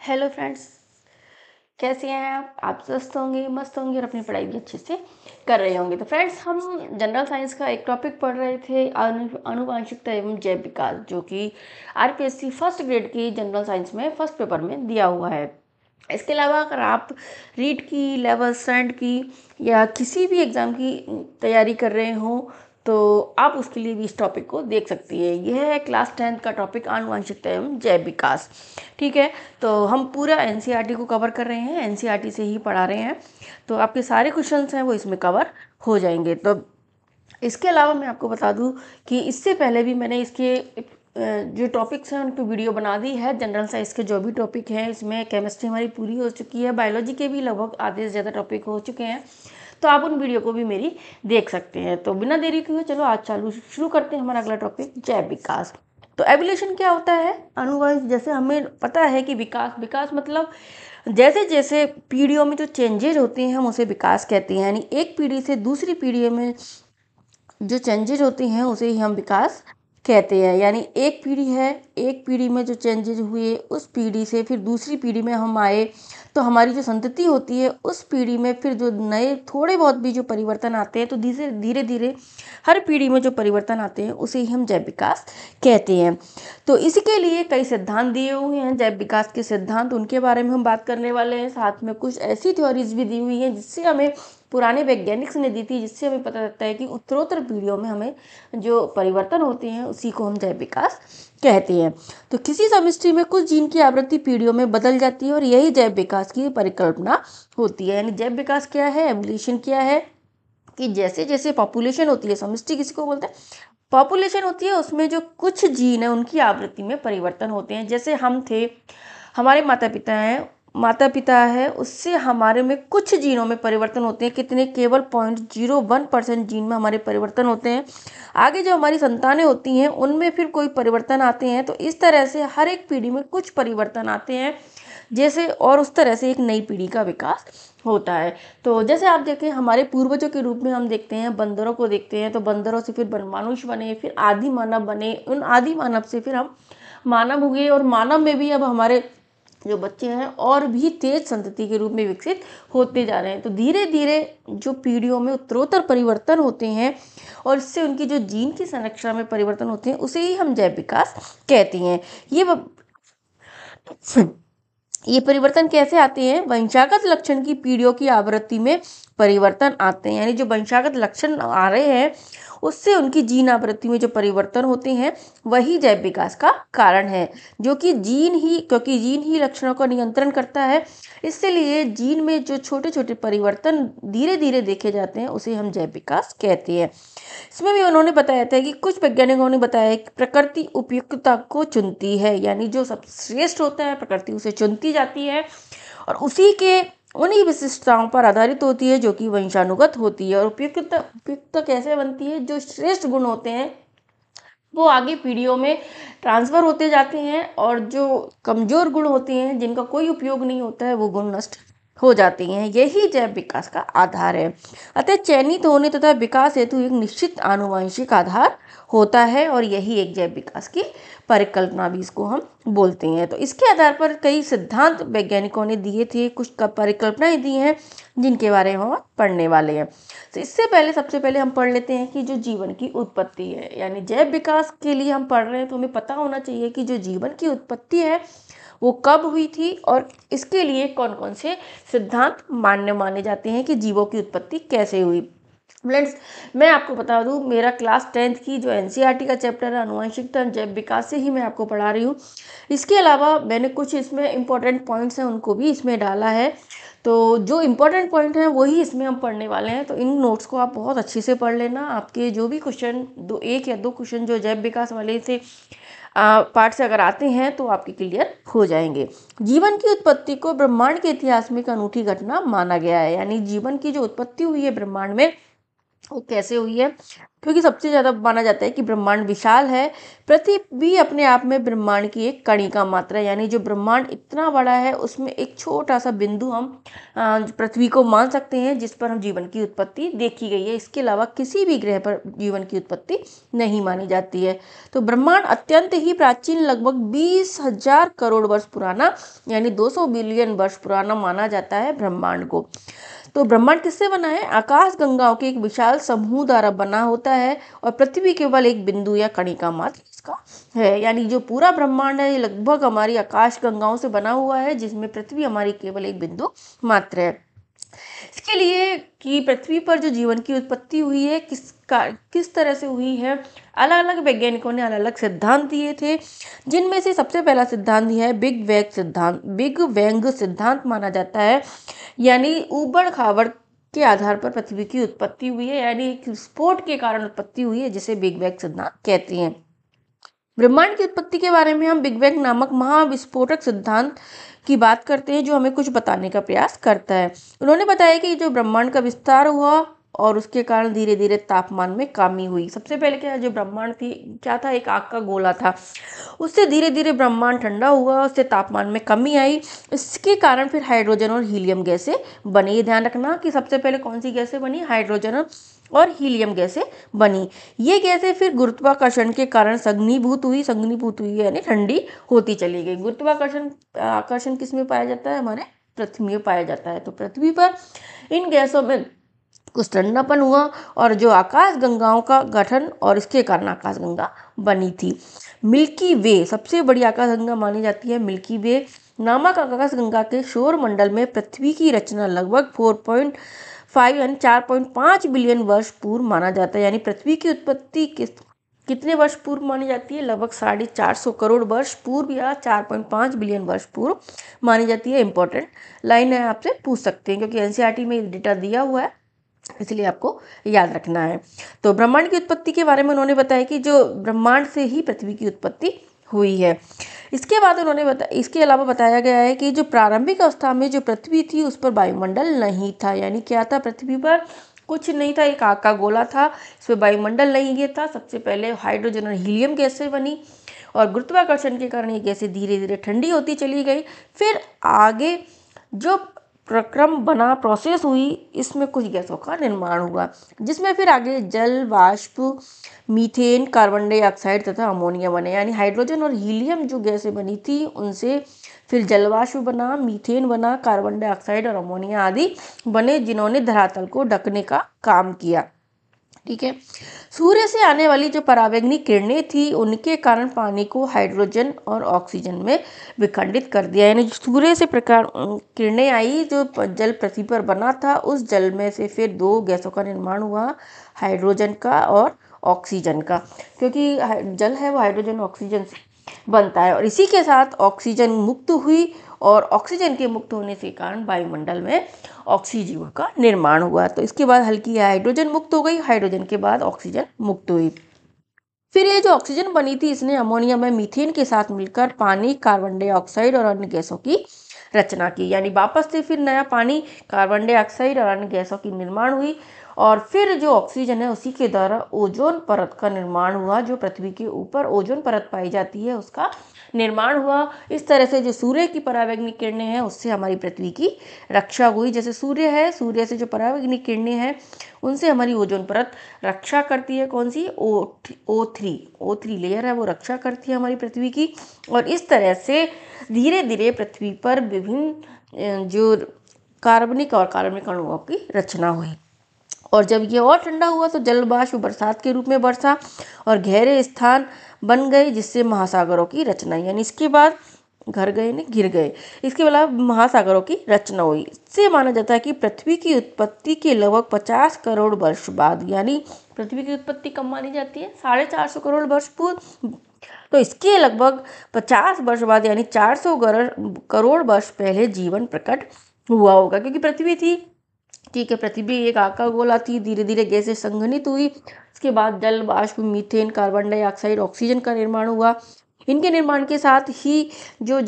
Hello friends, कैसे हैं आप स्वस्थ होंगे, मस्त होंगे और अपनी पढ़ाई भी अच्छे से कर रहे होंगे। तो फ्रेंड्स, हम जनरल साइंस का एक टॉपिक पढ़ रहे थे, आनुवांशिकता एवं जैव विकास, जो कि आरपीएससी फर्स्ट ग्रेड की जनरल साइंस में फर्स्ट पेपर में दिया हुआ है। इसके अलावा अगर आप रीट की, लेवल स्टैंड की या किसी भी एग्ज़ाम की तैयारी कर रहे हो तो आप उसके लिए भी इस टॉपिक को देख सकती है। यह है क्लास 10th का टॉपिक, आनुवांशिकता एवं जैव विकास। ठीक है, तो हम पूरा एनसीईआरटी को कवर कर रहे हैं, एनसीईआरटी से ही पढ़ा रहे हैं, तो आपके सारे क्वेश्चंस हैं वो इसमें कवर हो जाएंगे। तो इसके अलावा मैं आपको बता दूं कि इससे पहले भी मैंने इसके जो टॉपिक्स हैं उन पर वीडियो बना दी है। जनरल साइंस के जो भी टॉपिक हैं, इसमें केमिस्ट्री हमारी पूरी हो चुकी है, बायोलॉजी के भी लगभग आधे से ज़्यादा टॉपिक हो चुके हैं, तो आप उन वीडियो को भी मेरी देख सकते हैं। तो बिना देरी किए चलो आज शुरू करते हैं हमारा अगला टॉपिक, जैव विकास। तो एवोल्यूशन क्या होता है? अनुवंश, जैसे हमें पता है कि विकास मतलब जैसे जैसे पीढ़ियों में जो चेंजेज होते हैं हम उसे विकास कहते हैं। यानी एक पीढ़ी से दूसरी पीढ़ी में जो चेंजेज होते हैं उसे ही हम विकास कहते हैं। यानी एक पीढ़ी है, एक पीढ़ी में जो चेंजेज हुए उस पीढ़ी से फिर दूसरी पीढ़ी में हम आए, तो हमारी जो संतति होती है उस पीढ़ी में फिर जो नए थोड़े बहुत भी जो परिवर्तन आते हैं, तो धीरे धीरे हर पीढ़ी में जो परिवर्तन आते हैं उसे ही हम जैव विकास कहते हैं। तो इसके लिए कई सिद्धांत दिए हुए हैं, जैव विकास के सिद्धांत, उनके बारे में हम बात करने वाले हैं। साथ में कुछ ऐसी थ्योरीज भी दी हुई हैं जिससे हमें पुराने वैज्ञानिक ने दी थी, जिससे हमें पता लगता है कि उत्तरोत्तर पीढ़ियों में हमें जो परिवर्तन होते हैं उसी को हम जैव विकास कहते हैं। तो किसी समष्टि में कुछ जीन की आवृत्ति पीढ़ियों में बदल जाती है और यही जैव विकास की परिकल्पना होती है। यानी जैव विकास क्या है, एवोल्यूशन क्या है, कि जैसे जैसे पॉपुलेशन होती है, समष्टि किसी को बोलते हैं, पॉपुलेशन होती है, उसमें जो कुछ जीन है उनकी आवृत्ति में परिवर्तन होते हैं। जैसे हम थे, हमारे माता पिता है, उससे हमारे में कुछ जीनों में परिवर्तन होते हैं। कितने? केवल 0.01% जीन में हमारे परिवर्तन होते हैं। आगे जो हमारी संतानें होती हैं उनमें फिर कोई परिवर्तन आते हैं। तो इस तरह से हर एक पीढ़ी में कुछ परिवर्तन आते हैं, जैसे, और उस तरह से एक नई पीढ़ी का विकास होता है। तो जैसे आप देखें, हमारे पूर्वजों के रूप में हम देखते हैं, बंदरों को देखते हैं, तो बंदरों से फिर मानुष बने, फिर आदि मानव बने, उन आदि मानव से फिर हम मानव हुए, और मानव में भी अब हमारे जो बच्चे हैं और भी तेज संतति के रूप में विकसित होते जा रहे हैं। तो धीरे धीरे जो पीढ़ियों में उत्तरोत्तर परिवर्तन होते हैं और इससे उनकी जो जीन की संरचना में परिवर्तन होते हैं उसे ही हम जैव विकास कहते हैं। ये परिवर्तन कैसे आते हैं? वंशागत लक्षण की पीढ़ियों की आवृत्ति में परिवर्तन आते हैं। यानी जो वंशागत लक्षण आ रहे हैं उससे उनकी जीन आवृत्ति में जो परिवर्तन होते हैं वही जैव विकास का कारण है, जो कि क्योंकि जीन ही लक्षणों का नियंत्रण करता है, इसलिए जीन में जो छोटे छोटे परिवर्तन धीरे धीरे देखे जाते हैं उसे हम जैव विकास कहते हैं। इसमें भी उन्होंने बताया था कि कुछ वैज्ञानिकों ने बताया कि प्रकृति उपयुक्तता को चुनती है। यानी जो सबसे श्रेष्ठ होता है प्रकृति उसे चुनती जाती है और उसी के उन्हीं विशिष्टताओं पर आधारित होती है जो कि वंशानुगत होती है। और उपयुक्तता कैसे बनती है? जो श्रेष्ठ गुण होते हैं वो आगे पीढ़ियों में ट्रांसफर होते जाते हैं और जो कमजोर गुण होते हैं जिनका कोई उपयोग नहीं होता है वो गुण नष्ट हो जाते हैं। यही जैव विकास का आधार है। अतः चयनित होने तथा विकास हेतु एक निश्चित आनुवंशिक आधार होता है और यही एक जैव विकास की परिकल्पना भी इसको हम बोलते हैं। तो इसके आधार पर कई सिद्धांत वैज्ञानिकों ने दिए थे, कुछ परिकल्पनाएं दी हैं जिनके बारे में हम पढ़ने वाले हैं। तो इससे पहले सबसे पहले हम पढ़ लेते हैं कि जो जीवन की उत्पत्ति है, यानी जैव विकास के लिए हम पढ़ रहे हैं तो हमें पता होना चाहिए कि जो जीवन की उत्पत्ति है वो कब हुई थी और इसके लिए कौन कौन से सिद्धांत माने जाते हैं कि जीवों की उत्पत्ति कैसे हुई। फ्रेंड्स, मैं आपको बता दूं, मेरा क्लास 10th की जो एनसीईआरटी का चैप्टर है आनुवंशिकता जैव विकास से ही मैं आपको पढ़ा रही हूँ। इसके अलावा मैंने कुछ इसमें इंपॉर्टेंट पॉइंट्स हैं उनको भी इसमें डाला है, तो जो इम्पोर्टेंट पॉइंट हैं वही इसमें हम पढ़ने वाले हैं। तो इन नोट्स को आप बहुत अच्छे से पढ़ लेना। आपके जो भी क्वेश्चन, एक या दो क्वेश्चन जो जैव विकास वाले से पार्ट से अगर आते हैं तो आपके क्लियर हो जाएंगे। जीवन की उत्पत्ति को ब्रह्मांड के इतिहास में एक अनूठी घटना माना गया है। यानी जीवन की जो उत्पत्ति हुई है ब्रह्मांड में वो कैसे हुई है? क्योंकि सबसे ज़्यादा माना जाता है कि ब्रह्मांड विशाल है। पृथ्वी भी अपने आप में ब्रह्मांड की एक कणी का मात्रा है, यानी जो ब्रह्मांड इतना बड़ा है उसमें एक छोटा सा बिंदु हम पृथ्वी को मान सकते हैं, जिस पर हम जीवन की उत्पत्ति देखी गई है। इसके अलावा किसी भी ग्रह पर जीवन की उत्पत्ति नहीं मानी जाती है। तो ब्रह्मांड अत्यंत ही प्राचीन, लगभग 20,000 करोड़ वर्ष पुराना, यानी 200 बिलियन वर्ष पुराना माना जाता है ब्रह्मांड को। तो ब्रह्मांड किससे बना है? आकाश गंगाओं के एक विशाल समूह द्वारा बना होता है, और पृथ्वी केवल एक बिंदु या कणिका मात्र इसका है। यानी जो पूरा ब्रह्मांड है ये लगभग हमारी आकाश गंगाओं से बना हुआ है, जिसमें पृथ्वी हमारी केवल एक बिंदु मात्र है। इसके लिए कि पृथ्वी पर जो जीवन की उत्पत्ति हुई है किस तरह से हुई है, अलग अलग वैज्ञानिकों ने अलग अलग सिद्धांत दिए थे, जिनमें से सबसे पहला सिद्धांत दिया है बिग बैंग सिद्धांत। बिग बैंग सिद्धांत माना जाता है, यानी ऊबड़ खाबड़ के आधार पर पृथ्वी की उत्पत्ति हुई है, यानी एक विस्फोट के कारण उत्पत्ति हुई है, जिसे बिग बैंग सिद्धांत कहते हैं। ब्रह्मांड की उत्पत्ति के बारे में हम बिग बैंग नामक महाविस्फोटक सिद्धांत की बात करते हैं, जो हमें कुछ बताने का प्रयास करता है। उन्होंने बताया कि जो ब्रह्मांड का विस्तार हुआ और उसके कारण धीरे धीरे तापमान में कमी हुई। सबसे पहले क्या, जो ब्रह्मांड थी क्या था, एक आग का गोला था। उससे धीरे धीरे ब्रह्मांड ठंडा हुआ, उससे तापमान में कमी आई। इसके कारण फिर हाइड्रोजन और हीलियम गैसें बनी। ये ध्यान रखना कि सबसे पहले कौन सी गैसें बनी, हाइड्रोजन और हीलियम गैसें बनी। ये गैसें फिर गुरुत्वाकर्षण के कारण संघनीभूत हुई यानी ठंडी होती चली गई। गुरुत्वाकर्षण आकर्षण किस में पाया जाता है? हमारे पृथ्वी में पाया जाता है। तो पृथ्वी पर इन गैसों में कुछ ठंडापन हुआ, और जो आकाश गंगाओं का गठन, और इसके कारण आकाश गंगा बनी थी। मिल्की वे सबसे बड़ी आकाश गंगा मानी जाती है। मिल्की वे नामक आकाश गंगा के सौर मंडल में पृथ्वी की रचना लगभग 4.5 यानी 4.5 बिलियन वर्ष पूर्व माना जाता है। यानी पृथ्वी की उत्पत्ति कितने वर्ष पूर्व मानी जाती है? लगभग 450 करोड़ वर्ष पूर्व या 4.5 बिलियन वर्ष पूर्व मानी जाती है। इंपॉर्टेंट लाइन है, आपसे पूछ सकते हैं, क्योंकि एनसीईआरटी में डेटा दिया हुआ है, इसलिए आपको याद रखना है। तो ब्रह्मांड की उत्पत्ति के बारे में उन्होंने बताया कि जो ब्रह्मांड से ही पृथ्वी की उत्पत्ति हुई है। इसके बाद इसके अलावा बताया गया है कि जो प्रारंभिक अवस्था में जो पृथ्वी थी उस पर वायुमंडल नहीं था। यानी क्या था? पृथ्वी पर कुछ नहीं था, एक आग का गोला था, इस पर वायुमंडल नहीं था। सबसे पहले हाइड्रोजन और हीलियम गैसें बनी, और गुरुत्वाकर्षण के कारण ये गैसें धीरे धीरे ठंडी होती चली गई। फिर आगे जो प्रक्रम बना, प्रोसेस हुई, इसमें कुछ गैसों का निर्माण हुआ, जिसमें फिर आगे जल, वाष्प, मीथेन, कार्बन डाइऑक्साइड तथा अमोनिया बने। यानी हाइड्रोजन और हीलियम जो गैसें बनी थी उनसे फिर जलवाष्प बना, मीथेन बना, कार्बन डाइऑक्साइड और अमोनिया आदि बने, जिन्होंने धरातल को ढकने का काम किया। ठीक है। सूर्य से आने वाली जो परावैंगनिक किरणें थी उनके कारण पानी को हाइड्रोजन और ऑक्सीजन में विखंडित कर दिया। यानी सूर्य से प्रकार किरणें आई, जो जल पृथ्वी पर बना था, उस जल में से फिर दो गैसों का निर्माण हुआ, हाइड्रोजन का और ऑक्सीजन का, क्योंकि जल है वो हाइड्रोजन ऑक्सीजन से बनता है। और इसी के साथ ऑक्सीजन मुक्त हुई, और ऑक्सीजन के मुक्त होने के कारण वायुमंडल में ऑक्सीजन का निर्माण हुआ। तो इसके बाद हल्की हाइड्रोजन मुक्त हो गई, हाइड्रोजन के बाद ऑक्सीजन मुक्त हुई। फिर ये जो ऑक्सीजन बनी थी इसने अमोनिया में मीथेन के साथ मिलकर पानी, कार्बन डाइऑक्साइड और अन्य गैसों की रचना की। यानी वापस से फिर नया पानी, कार्बन डाइऑक्साइड और अन्य गैसों की निर्माण हुई, और फिर जो ऑक्सीजन है उसी के द्वारा ओजोन परत का निर्माण हुआ। जो पृथ्वी के ऊपर ओजोन परत पाई जाती है उसका निर्माण हुआ। इस तरह से जो सूर्य की परावैंगनिक किरणें हैं उससे हमारी पृथ्वी की रक्षा हुई। जैसे सूर्य है, सूर्य से जो परावैंगनिक किरणें हैं उनसे हमारी ओजोन परत रक्षा करती है। कौन सी? O3 लेयर है, वो रक्षा करती है हमारी पृथ्वी की। और इस तरह से धीरे धीरे पृथ्वी पर विभिन्न जो कार्बनिक और कार्बनिक अणुओं की रचना हुई। और जब ये और ठंडा हुआ तो जलवाष्प बरसात के रूप में बरसा और गहरे स्थान बन गए, जिससे महासागरों की रचना। यानी इसके बाद गिर गए। इसके अलावा महासागरों की रचना हुई। इससे माना जाता है कि पृथ्वी की उत्पत्ति के लगभग 50 करोड़ वर्ष बाद, यानी पृथ्वी की उत्पत्ति कब मानी जाती है? 450 करोड़ वर्ष पूर्व। तो इसके लगभग 50 वर्ष बाद, यानी 400 करोड़ वर्ष पहले जीवन प्रकट हुआ होगा, क्योंकि पृथ्वी थी, ठीक है, पृथ्वी एक आग का गोला थी, धीरे धीरे गैसें संघनित हुई, इसके बाद जल, वाष्प, मीथेन, कार्बन डाइऑक्साइड, ऑक्सीजन का निर्माण हुआ। इनके निर्माण के साथ ही जो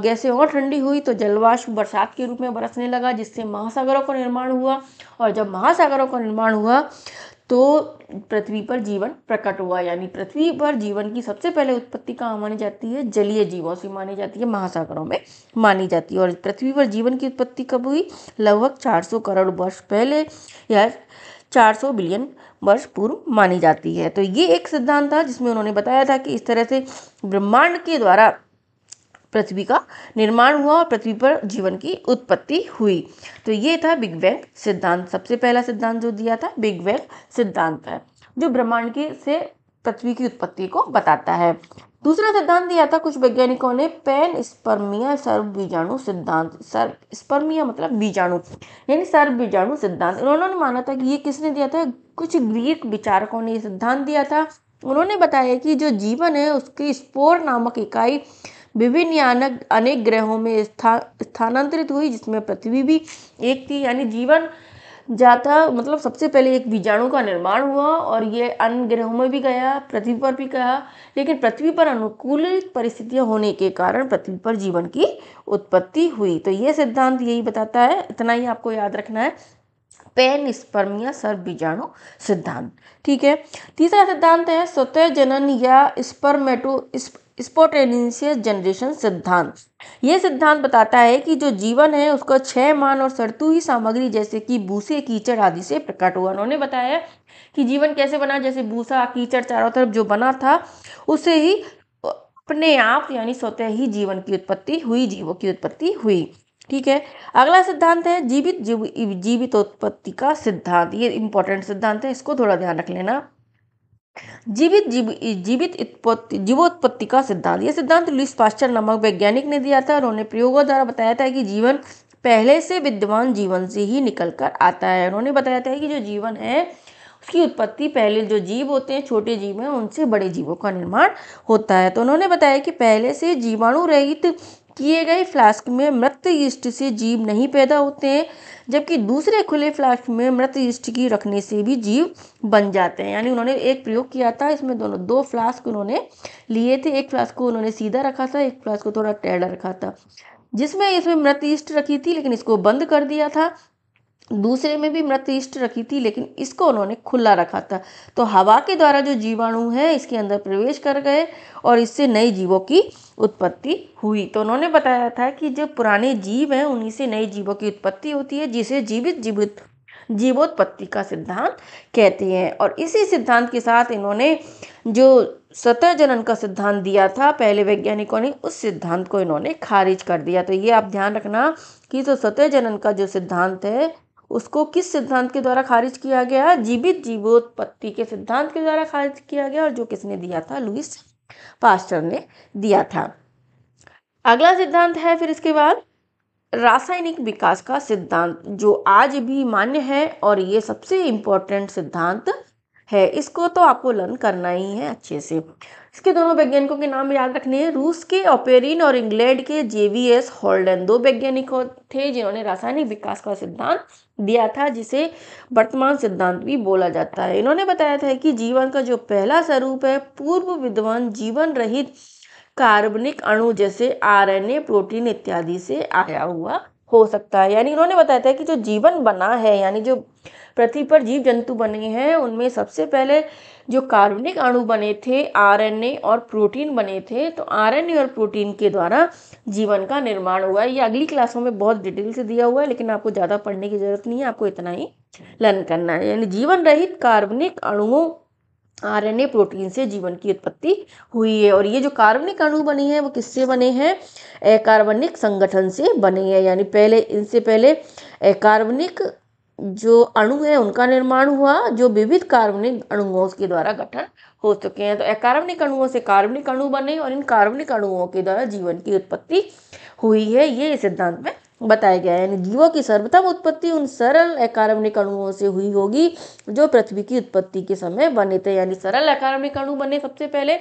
गैसें और ठंडी हुई तो जलवाष्प बरसात के रूप में बरसने लगा, जिससे महासागरों का निर्माण हुआ। और जब महासागरों का निर्माण हुआ तो पृथ्वी पर जीवन प्रकट हुआ। यानी पृथ्वी पर जीवन की सबसे पहले उत्पत्ति कहाँ मानी जाती है? जलीय जीवों से मानी जाती है, महासागरों में मानी जाती है। और पृथ्वी पर जीवन की उत्पत्ति कब हुई? लगभग 400 करोड़ वर्ष पहले या 400 बिलियन वर्ष पूर्व मानी जाती है। तो ये एक सिद्धांत था जिसमें उन्होंने बताया था कि इस तरह से ब्रह्मांड के द्वारा पृथ्वी का निर्माण हुआ और पृथ्वी पर जीवन की उत्पत्ति हुई। तो ये था बिग बैंग सिद्धांत। सबसे पहला सिद्धांत जो दिया था बिग बैंग सिद्धांत है, जो ब्रह्मांड के से पृथ्वी की उत्पत्ति को बताता है। दूसरा सिद्धांत दिया था कुछ वैज्ञानिकों ने पैनस्पर्मिया सर्वबीजाणु सिद्धांत। सर्वस्पर्मिया मतलब बीजाणु, यानी सर्वबीजाणु सिद्धांत। उन्होंने माना था कि ये किसने दिया था? कुछ ग्रीक विचारकों ने ये सिद्धांत दिया था। उन्होंने बताया कि जो जीवन है उसकी स्पोर नामक इकाई विभिन्न या अनेक ग्रहों में स्थानांतरित हुई, जिसमें पृथ्वी भी एक थी। यानी जीवन जाता मतलब सबसे पहले एक बीजाणु का निर्माण हुआ और ये अन्य ग्रहों में भी गया, पृथ्वी पर भी गया, लेकिन पृथ्वी पर अनुकूलित परिस्थितियां होने के कारण पृथ्वी पर जीवन की उत्पत्ति हुई। तो ये सिद्धांत यही बताता है, इतना ही आपको याद रखना है, पैनस्पर्मिया सर्वबीजाणु सिद्धांत। ठीक है। तीसरा सिद्धांत है स्वतः जनन या स्पॉन्टेनियस जनरेशन सिद्धांत। यह सिद्धांत बताता है कि जो जीवन है उसका क्षयमान और सड़ती सामग्री जैसे कि भूसे, कीचड़ आदि से प्रकट हुआ। उन्होंने बताया कि जीवन कैसे बना, जैसे भूसा, कीचड़ चारों तरफ जो बना था उससे ही अपने आप यानी स्वतः ही जीवन की उत्पत्ति हुई, जीवों की उत्पत्ति हुई। ठीक है। अगला सिद्धांत है जीवित उत्पत्ति का सिद्धांत। ये इंपॉर्टेंट सिद्धांत है, इसको थोड़ा ध्यान रख लेना। जीवोत्पत्ति का सिद्धांत। यह सिद्धांत लुईस पास्चर नामक वैज्ञानिक ने दिया था। उन्होंने प्रयोगों द्वारा बताया था कि जीवन पहले से विद्यमान जीवन से ही निकल कर आता है। उन्होंने बताया था कि जो जीवन है उसकी उत्पत्ति पहले जो जीव होते हैं, छोटे जीव हैं, उनसे बड़े जीवों का निर्माण होता है। तो उन्होंने बताया कि पहले से जीवाणु रहित किए गए फ्लास्क में मृत यीस्ट से जीव नहीं पैदा होते हैं, जबकि दूसरे खुले फ्लास्क में मृत यीस्ट की रखने से भी जीव बन जाते हैं। यानी उन्होंने एक प्रयोग किया था, इसमें दो फ्लास्क उन्होंने लिए थे। एक फ्लास्क को उन्होंने सीधा रखा था, एक फ्लास्क को थोड़ा टेढ़ा रखा था, जिसमें इसमें मृत यीस्ट रखी थी लेकिन इसको बंद कर दिया था। दूसरे में भी मृत यीस्ट रखी थी लेकिन इसको उन्होंने खुला रखा था। तो हवा के द्वारा जो जीवाणु है इसके अंदर प्रवेश कर गए और इससे नए जीवों की उत्पत्ति हुई। तो उन्होंने बताया था कि जो पुराने जीव हैं उन्हीं से नए जीवों की उत्पत्ति होती है, जिसे जीवोत्पत्ति का सिद्धांत कहते हैं। और इसी सिद्धांत के साथ इन्होंने जो स्वतः जनन का सिद्धांत दिया था पहले वैज्ञानिकों ने, उस सिद्धांत को इन्होंने खारिज कर दिया। तो ये आप ध्यान रखना कि जो स्वतः जनन का जो सिद्धांत है उसको किस सिद्धांत के द्वारा खारिज किया गया? जीवोत्पत्ति के सिद्धांत के द्वारा खारिज किया गया, और जो किसने दिया था? लुईस पास्चर ने दिया था। अगला सिद्धांत है फिर इसके बाद रासायनिक विकास का सिद्धांत, जो आज भी मान्य है और ये सबसे इम्पोर्टेंट सिद्धांत है। इसको तो आपको लर्न करना ही है अच्छे से। इसके दोनों वैज्ञानिकों के नाम याद रखने हैं। रूस के ओपेरिन और इंग्लैंड के जेवीएस होल्डन, दो वैज्ञानिक थे जिन्होंने रासायनिक विकास का सिद्धांत दिया था, जिसे वर्तमान सिद्धांत भी बोला जाता है। इन्होंने बताया था कि जीवन का जो पहला स्वरूप है पूर्व विद्यमान जीवन रहित कार्बनिक अणु जैसे आरएनए, प्रोटीन इत्यादि से आया हुआ हो सकता है। यानी इन्होंने बताया था कि जो जीवन बना है, यानी जो पृथ्वी पर जीव जंतु बने हैं, उनमें सबसे पहले जो कार्बनिक अणु बने थे, आरएनए और प्रोटीन बने थे। तो आरएनए और प्रोटीन के द्वारा जीवन का निर्माण हुआ है। ये अगली क्लासों में बहुत डिटेल से दिया हुआ है, लेकिन आपको ज़्यादा पढ़ने की जरूरत नहीं है, आपको इतना ही लर्न करना है। यानी जीवन रहित कार्बनिक अणुओं आरएनए प्रोटीन से जीवन की उत्पत्ति हुई है। और ये जो कार्बनिक अणु बने हैं वो किससे बने हैं? अकार्बनिक संगठन से बने हैं। यानी इनसे पहले अकार्बनिक जो अणु है उनका निर्माण हुआ, जो विविध कार्बनिक अणुओं के द्वारा गठन हो चुके हैं। तो अकार्बनिक अणुओं से कार्बनिक अणु बने और इन कार्बनिक अणुओं के द्वारा जीवन की उत्पत्ति हुई है, ये सिद्धांत में बताया गया है। यानी जीवों की सर्वप्रथम उत्पत्ति उन सरल अकार्बनिक अणुओं से हुई होगी जो पृथ्वी की उत्पत्ति के समय बने थे। यानी सरल अकार्बनिक अणु बने सबसे पहले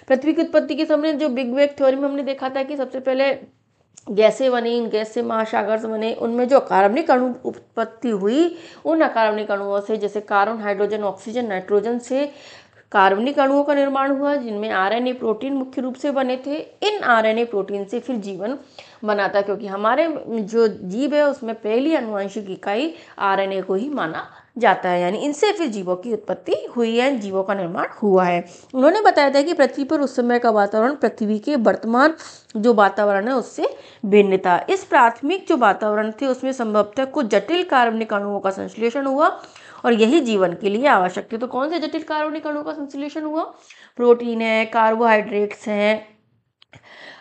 पृथ्वी की उत्पत्ति के समय। जो बिग बैंग थ्योरी में हमने देखा था कि सबसे पहले गैसें बनी, इन गैस से महासागर बने, उनमें जो अकार्बनिक अणु उत्पत्ति हुई उन अकार्बनिक अणुओं से, जैसे कार्बन, हाइड्रोजन, ऑक्सीजन, नाइट्रोजन से कार्बनिक अणुओं का निर्माण हुआ, जिनमें आरएनए प्रोटीन मुख्य रूप से बने थे। इन आरएनए प्रोटीन से फिर जीवन बना था, क्योंकि हमारे जो जीव है उसमें पहली आनुवंशिक इकाई आरएनए को ही माना जाता है, यानी इनसे फिर जीवों की उत्पत्ति हुई है, जीवों का निर्माण हुआ है। उन्होंने बताया था कि पृथ्वी पर उस समय का वातावरण पृथ्वी के वर्तमान जो वातावरण है उससे भिन्न था। इस प्राथमिक जो वातावरण थे उसमें संभवतः कुछ जटिल कार्बनिक अणुओं का संश्लेषण हुआ और यही जीवन के लिए आवश्यक थे। तो कौन से जटिल कार्बनिक अणुओं का संश्लेषण हुआ? प्रोटीन है, कार्बोहाइड्रेट्स हैं,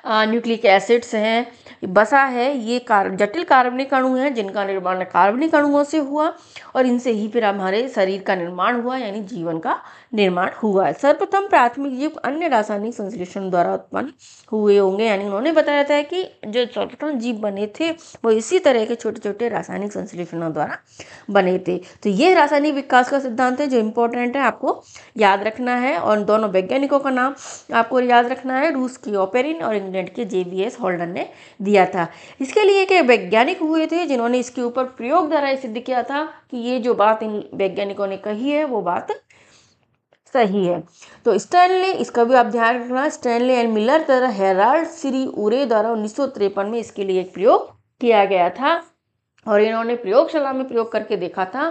न्यूक्लिक एसिड्स हैं, बसा है, ये जटिल कार्बनिक अणु हैं जिनका निर्माण कार्बनिक अणुओं से हुआ और इनसे ही फिर हमारे शरीर का निर्माण हुआ, यानी जीवन का निर्माण हुआ है। सर्वप्रथम प्राथमिक जीव अन्य रासायनिक संश्लेषण द्वारा उत्पन्न हुए होंगे, यानी उन्होंने बताया था कि जो सर्वप्रथम जीव बने थे वो इसी तरह के छोटे छोटे रासायनिक संश्लेषणों द्वारा बने थे। तो ये रासायनिक विकास का सिद्धांत है जो इम्पोर्टेंट है, आपको याद रखना है। और दोनों वैज्ञानिकों का नाम आपको याद रखना है, रूस की ओपेरिन और इंग्लैंड के JBS होल्डन ने दिया था। इसके लिए एक वैज्ञानिक हुए थे जिन्होंने इसके ऊपर प्रयोग द्वारा सिद्ध किया था कि ये जो बात इन वैज्ञानिकों ने कही है वो बात सही है। तो स्टैनले, इसका भी आप ध्यान रखना, स्टैनले एंड मिलर द्वारा हेराल्ड श्री उरे द्वारा 1953 में इसके लिए एक प्रयोग किया गया था और इन्होंने प्रयोगशाला में प्रयोग करके देखा था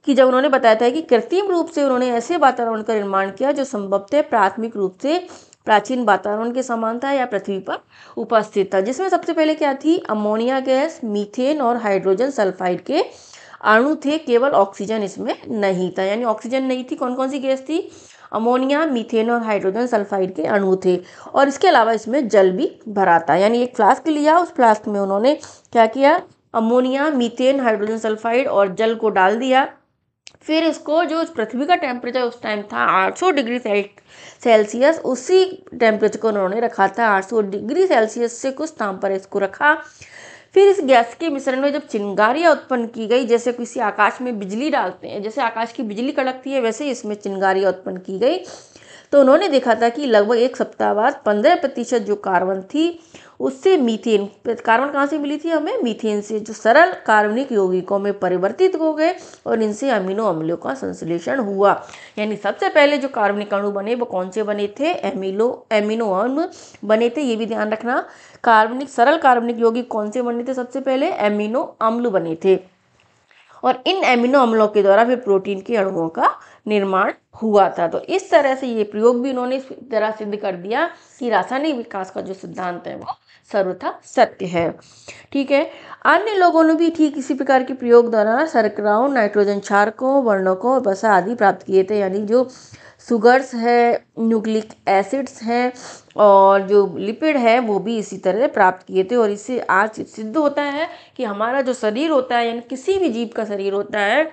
कि जब उन्होंने बताया था कि कृत्रिम रूप से उन्होंने ऐसे वातावरण का निर्माण किया जो संभवतः प्राथमिक रूप से प्राचीन वातावरण के समान था या पृथ्वी पर उपस्थित था, जिसमें सबसे पहले क्या थी? अमोनिया गैस, मीथेन और हाइड्रोजन सल्फाइड के अणु थे, केवल ऑक्सीजन इसमें नहीं था। यानी ऑक्सीजन नहीं थी, कौन कौन सी गैस थी? अमोनिया, मीथेन और हाइड्रोजन सल्फाइड के अणु थे और इसके अलावा इसमें जल भी भरा था। यानी एक फ्लास्क लिया, उस फ्लास्क में उन्होंने क्या किया? अमोनिया, मीथेन, हाइड्रोजन सल्फाइड और जल को डाल दिया। फिर इसको, जो पृथ्वी का टेम्परेचर उस टाइम था 800 डिग्री सेल्सियस, उसी टेम्परेचर को उन्होंने रखा था 800 डिग्री सेल्सियस से कुछ ताप पर इसको रखा। फिर इस गैस के मिश्रण में जब चिंगारियाँ उत्पन्न की गई, जैसे किसी आकाश में बिजली डालते हैं, जैसे आकाश की बिजली कड़कती है, वैसे इसमें चिंगारियाँ उत्पन्न की गई। तो उन्होंने देखा था कि लगभग एक सप्ताह बाद 15% जो कार्बन थी उससे मीथेन, कार्बन कहाँ से मिली थी हमें? मीथेन से, जो सरल कार्बनिक यौगिकों में परिवर्तित हो गए और इनसे अमीनो अम्लों का संश्लेषण हुआ। यानी सबसे पहले जो कार्बनिक अणु बने वो कौन से बने थे? एमिनो अम्ल बने थे, ये भी ध्यान रखना। सरल कार्बनिक यौगिक कौन से बने थे? सबसे पहले एमिनो अम्ल बने थे और इन एमिनो अम्लों के द्वारा फिर प्रोटीन के अणुओं का निर्माण हुआ था। तो इस तरह से ये प्रयोग भी इन्होंने इस तरह सिद्ध कर दिया कि रासायनिक विकास का जो सिद्धांत है वो सर्वथा सत्य है। ठीक है, अन्य लोगों ने भी ठीक इसी प्रकार के प्रयोग द्वारा शर्कराओं, नाइट्रोजन क्षारकों, वर्णकों, वसा आदि प्राप्त किए थे। यानी जो सुगर्स है, न्यूक्लिक एसिड्स हैं और जो लिपिड है वो भी इसी तरह प्राप्त किए थे। और इससे आज सिद्ध होता है कि हमारा जो शरीर होता है, यानी किसी भी जीव का शरीर होता है,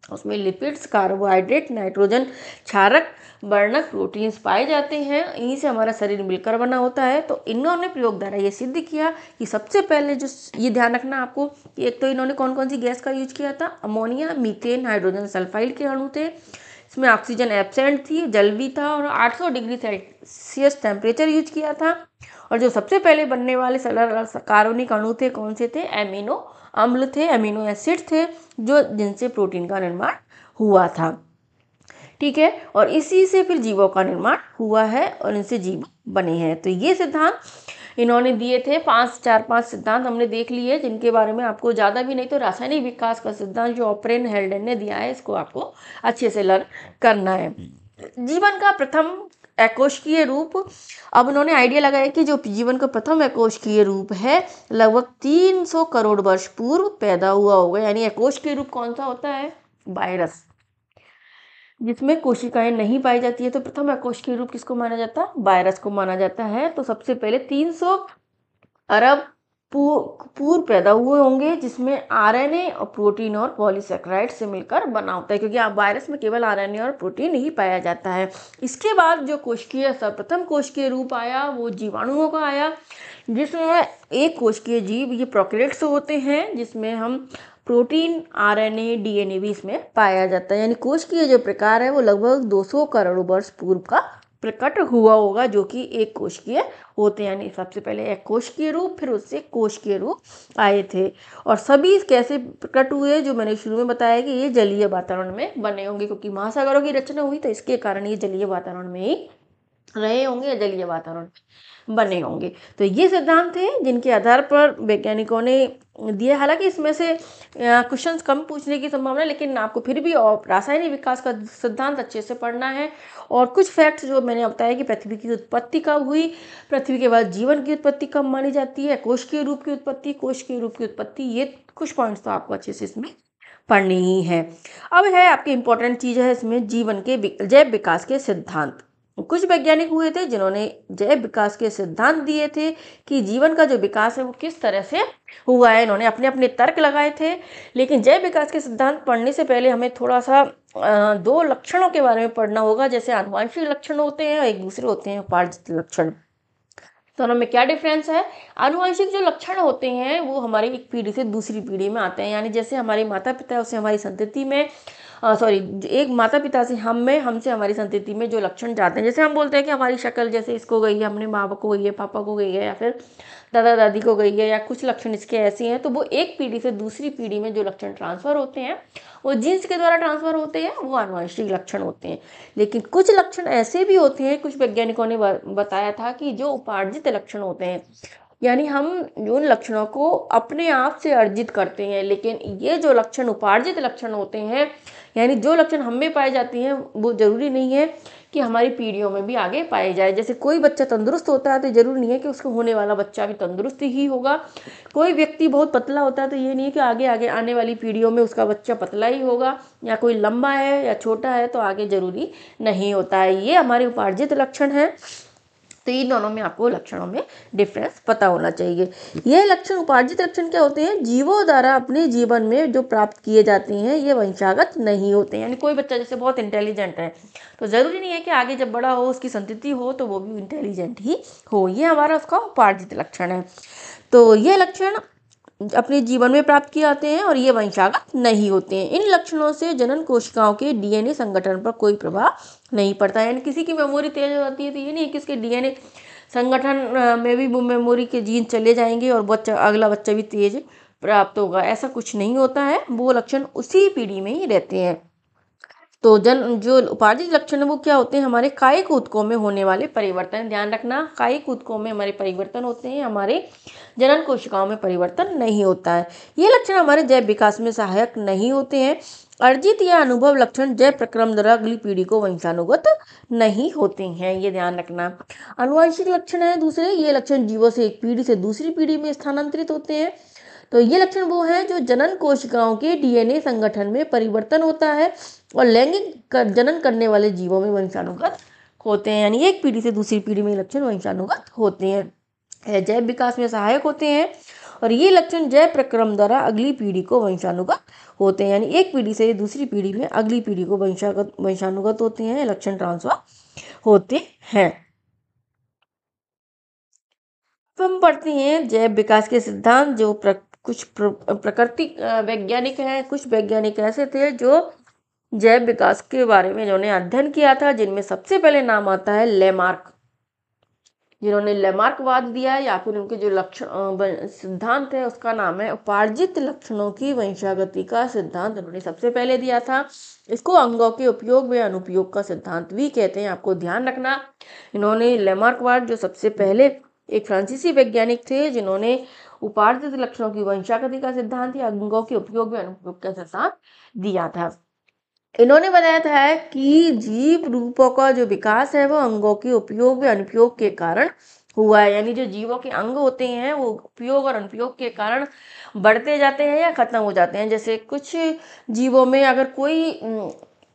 उसमें लिपिड्स, कार्बोहाइड्रेट, नाइट्रोजन क्षारक, वर्णक, प्रोटीन्स पाए जाते हैं। इन्हीं से हमारा शरीर मिलकर बना होता है। तो इन्होंने प्रयोग द्वारा ये सिद्ध किया कि सबसे पहले जो, ये ध्यान रखना आपको कि एक तो इन्होंने कौन कौन सी गैस का यूज किया था? अमोनिया, मीथेन, हाइड्रोजन सल्फाइड के अणु थे, इसमें ऑक्सीजन एब्सेंट थी, जल भी था और 800 डिग्री सेल्सियस टेम्परेचर यूज किया था। और जो सबसे पहले बनने वाले कार्बनिक अणु थे कौन से थे? एमिनो अम्ल थे, एमिनो एसिड थे, जो जिनसे प्रोटीन का निर्माण हुआ था। ठीक है, और इसी से फिर जीवों का निर्माण हुआ है और इनसे जीव बने हैं। तो ये सिद्धांत इन्होंने दिए थे। 5 सिद्धांत हमने देख लिए, जिनके बारे में आपको ज़्यादा भी नहीं तो रासायनिक विकास का सिद्धांत जो ओपेरिन हेल्डन ने दिया है, इसको आपको अच्छे से लर्न करना है। जीवन का प्रथम एकोष्कीय रूप, अब उन्होंने आइडिया लगाया कि जो जीवन का प्रथम एकोष्कीय रूप है लगभग 300 करोड़ वर्ष पूर्व पैदा हुआ होगा। यानी एकोष्कीय रूप कौन सा होता है? वायरस, जिसमें कोशिकाएं नहीं पाई जाती है। तो प्रथम एकोष्कीय रूप किसको माना जाता है? वायरस को माना जाता है। तो सबसे पहले 300 अरब पूर्व पैदा हुए होंगे, जिसमें आरएनए और प्रोटीन और पॉलीसेकेराइड से मिलकर बना होता है, क्योंकि आप वायरस में केवल आरएनए और प्रोटीन ही पाया जाता है। इसके बाद जो सर्वप्रथम कोशिकीय रूप आया वो जीवाणुओं का आया, जिसमें एक कोशिकीय जीव, ये प्रोकैरियोट्स होते हैं, जिसमें हम प्रोटीन, आरएनए, डीएनए भी इसमें पाया जाता है। यानी कोशिकीय जो प्रकार है वो लगभग 200 करोड़ वर्ष पूर्व का प्रकट हुआ होगा, जो कि एक कोशिकीय होते हैं। यानी सबसे पहले एक कोशिकीय रूप, फिर उससे कोशिकीय रूप आए थे। और सभी कैसे प्रकट हुए? जो मैंने शुरू में बताया कि ये जलीय वातावरण में बने होंगे, क्योंकि महासागरों की रचना हुई तो इसके कारण ये जलीय वातावरण में ही रहे होंगे या जलीय वातावरण बने होंगे। तो ये सिद्धांत थे जिनके आधार पर वैज्ञानिकों ने दिया। हालांकि इसमें से क्वेश्चंस कम पूछने की संभावना है, लेकिन आपको फिर भी रासायनिक विकास का सिद्धांत अच्छे से पढ़ना है। और कुछ फैक्ट्स जो मैंने बताया कि पृथ्वी की उत्पत्ति कब हुई, पृथ्वी के बाद जीवन की उत्पत्ति कब मानी जाती है, कोशिकीय रूप की उत्पत्ति, कोशिकीय रूप की उत्पत्ति, ये कुछ पॉइंट्स तो आपको अच्छे से इसमें पढ़नी ही है। अब है आपकी इंपॉर्टेंट चीज है इसमें जीवन के जैव विकास के सिद्धांत। कुछ वैज्ञानिक हुए थे जिन्होंने जैव विकास के सिद्धांत दिए थे कि जीवन का जो विकास है वो किस तरह से हुआ है। इन्होंने अपने अपने तर्क लगाए थे। लेकिन जैव विकास के सिद्धांत पढ़ने से पहले हमें थोड़ा सा दो लक्षणों के बारे में पढ़ना होगा। जैसे आनुवंशिक लक्षण होते हैं और एक दूसरे होते हैं उपार्जित लक्षण। दोनों में क्या डिफरेंस है? आनुवंशिक जो लक्षण होते हैं वो हमारी एक पीढ़ी से दूसरी पीढ़ी में आते हैं। यानी जैसे हमारे माता पिता है उससे हमारी संतति में एक माता पिता से हमसे हमारी संतति में जो लक्षण जाते हैं, जैसे हम बोलते हैं कि हमारी शक्ल जैसे इसको गई है, अपने माँ बाप को गई है, पापा को गई है, या फिर दादा दादी को गई है, या कुछ लक्षण इसके ऐसे हैं, तो वो एक पीढ़ी से दूसरी पीढ़ी में जो लक्षण ट्रांसफर होते हैं वो जीन्स के द्वारा ट्रांसफर होते हैं, वो आनुवंशिक लक्षण होते हैं। लेकिन कुछ लक्षण ऐसे भी होते हैं, कुछ वैज्ञानिकों ने बताया था कि जो उपार्जित लक्षण होते हैं, यानी हम उन लक्षणों को अपने आप से अर्जित करते हैं। लेकिन ये जो लक्षण उपार्जित लक्षण होते हैं, यानी जो लक्षण हम में पाए जाते हैं, वो जरूरी नहीं है कि हमारी पीढ़ियों में भी आगे पाए जाए। जैसे कोई बच्चा तंदुरुस्त होता है तो जरूरी नहीं है कि उसको होने वाला बच्चा भी तंदुरुस्त ही होगा। कोई व्यक्ति बहुत पतला होता है तो ये नहीं है कि आगे आगे आने वाली पीढ़ियों में उसका बच्चा पतला ही होगा। या कोई लंबा है या छोटा है तो आगे जरूरी नहीं होता है। ये हमारे उपार्जित लक्षण है। तो इन दोनों में आपको लक्षणों में डिफरेंस पता होना चाहिए। यह लक्षण उपार्जित लक्षण क्या होते हैं? जीवों द्वारा अपने जीवन में जो प्राप्त किए जाते हैं, ये वंशागत नहीं होते। यानी कोई बच्चा जैसे बहुत इंटेलिजेंट है तो जरूरी नहीं है कि आगे जब बड़ा हो उसकी संतति हो तो वो भी इंटेलिजेंट ही हो। ये हमारा उसका उपार्जित लक्षण है। तो ये लक्षण अपने जीवन में प्राप्त किए जाते हैं और ये वंशागत नहीं होते हैं। इन लक्षणों से जनन कोशिकाओं के डीएनए संगठन पर कोई प्रभाव नहीं पड़ता है। यानी किसी की मेमोरी तेज हो जाती है तो ये नहीं कि इसके डीएनए संगठन में भी वो मेमोरी के जीन चले जाएंगे और अगला बच्चा भी तेज प्राप्त होगा, ऐसा कुछ नहीं होता है। वो लक्षण उसी पीढ़ी में ही रहते हैं। तो जो उपार्जित लक्षण है वो क्या होते हैं? हमारे कायिक ऊतकों में होने वाले परिवर्तन। ध्यान रखना, कायिक ऊतकों में हमारे परिवर्तन होते हैं, हमारे जनन कोशिकाओं में परिवर्तन नहीं होता है। ये लक्षण हमारे जैव विकास में सहायक नहीं होते हैं। अर्जित या अनुभव लक्षण जैव प्रक्रम द्वारा अगली पीढ़ी को वंशानुगत नहीं होते हैं, ये ध्यान रखना। आनुवंशिक लक्षण है दूसरे, ये लक्षण जीवों से एक पीढ़ी से दूसरी पीढ़ी में स्थानांतरित होते हैं। तो ये लक्षण वो हैं जो जनन कोशिकाओं के डीएनए संगठन में परिवर्तन होता है और लैंगिक जनन करने वाले जीवों में वंशानुगत होते हैं। यानी एक पीढ़ी से दूसरी पीढ़ी में लक्षण वंशानुगत होते हैं, जैव विकास में सहायक होते हैं। और ये लक्षण जैव प्रक्रम द्वारा अगली पीढ़ी को वंशानुगत होते हैं। यानी एक पीढ़ी से दूसरी पीढ़ी में अगली पीढ़ी को वंशानुगत होते हैं, लक्षण ट्रांसफर होते हैं। तो हम पढ़ते हैं जैव विकास के सिद्धांत। जो कुछ प्रकृति वैज्ञानिक हैं, कुछ वैज्ञानिक ऐसे थे जो जैव विकास के बारे में जिन्होंने अध्ययन किया था, जिनमें सबसे पहले नाम आता है लेमार्क, जिन्होंने लेमार्कवाद दिया, या फिर उनके जो लक्षण सिद्धांत है उसका नाम है उपार्जित लक्षणों की वंशागति का सिद्धांत। उन्होंने सबसे पहले दिया था। इसको अंगों के उपयोग व अनुपयोग का सिद्धांत भी कहते हैं, आपको ध्यान रखना। इन्होंने लेमार्कवाद, जो सबसे पहले एक फ्रांसीसी वैज्ञानिक थे जिन्होंने उपार्जित लक्षणों की वंशागति का सिद्धांत या अंगों के उपयोग व अनुपयोग का सिद्धांत दिया था। इन्होंने बताया था कि जीव रूपों का जो विकास है वो अंगों के उपयोग व अनुपयोग के कारण हुआ है। यानी जो जीवों के अंग होते हैं वो उपयोग और अनुपयोग के कारण बढ़ते जाते हैं या खत्म हो जाते हैं। जैसे कुछ जीवों में अगर कोई